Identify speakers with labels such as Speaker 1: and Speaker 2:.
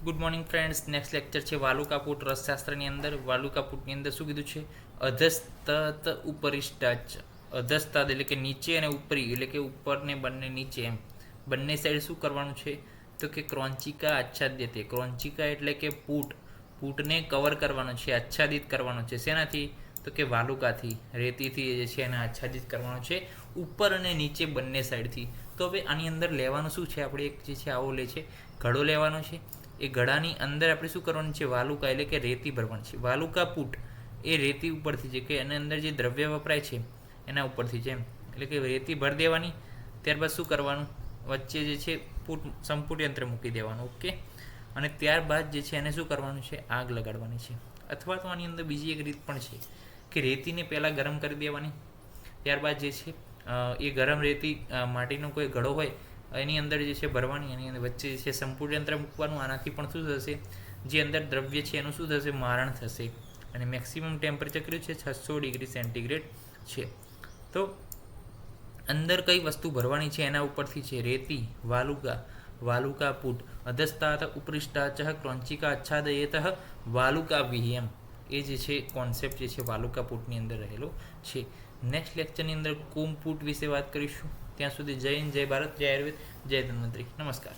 Speaker 1: Good morning friends. Next lecture છે વાલુકાપૂટ રસશાસ્ત્રની અંદર. વાલુકાપૂટની અંદર શું કીધું છે? અધસ્તત ઉપરિષ્ટાચ. અધસ્તત એટલે કે નીચે અને ઉપરી એટલે કે ઉપર ને બંને નીચે એમ બંને સાઈડ શું કરવાનું છે? તો કે ક્રોંચિકા આચ્છાદ્યતે. ક્રોંચિકા એટલે કે પૂટને કવર કરવાનો છે, આચ્છાદિત કરવાનો છે. શેનાથી? તો કે વાલુકાથી, રેતીથી જે છે એને આચ્છાદિત કરવાનો છે ઉપર અને નીચે બંને સાઈડથી. તો હવે આની અંદર લેવાનું શું છે? આપણે એક જે છે આવો લે છે ઘડો લેવાનો છે. એ ઘડાની અંદર આપણે શું કરવાનું છે? વાલુકા એટલે કે રેતી ભરવાની છે. વાલુકા પૂટ એ રેતી ઉપરથી છે કે એની અંદર જે દ્રવ્ય વપરાય છે એના ઉપરથી છે એમ. એટલે કે રેતી ભરી દેવાની, ત્યારબાદ શું કરવાનું? વચ્ચે જે છે સંપુટ યંત્ર મૂકી દેવાનું. ઓકે. અને ત્યારબાદ જે છે એને શું કરવાનું છે? આગ લગાડવાની છે. અથવા તો આની અંદર બીજી એક રીત પણ છે કે રેતીને પહેલાં ગરમ કરી દેવાની, ત્યારબાદ જે છે એ ગરમ રેતી માટીનો કોઈ ઘડો હોય એની અંદર જે છે ભરવાની, એની અંદર વચ્ચે જે છે સંપૂર્ણ યંત્ર મૂકવાનું. આનાથી પણ શું થશે? જે અંદર દ્રવ્ય છે એનું શું થશે? મારણ થશે. અને મેક્સિમમ ટેમ્પરેચર કેટલું છે? 600 ડિગ્રી સેન્ટીગ્રેડ છે. તો અંદર કઈ વસ્તુ ભરવાની છે એના ઉપરથી છે રેતી, વાલુકા પૂટ. અધસ્તાત ઉપરિષ્ટાચ ક્રોંચિકા આચ્છાદયેત વાલુકા વિહ્યમ. એ જે છે કોન્સેપ્ટ જે છે વાલુકા પૂટની અંદર રહેલો છે. નેક્સ્ટ લેક્ચરની અંદર કુંભ પૂટ વિશે વાત કરીશું. ત્યાં સુધી જય હિન્દ, જય ભારત, જય આયુર્વેદ, જય ધન્વંતરી. નમસ્કાર.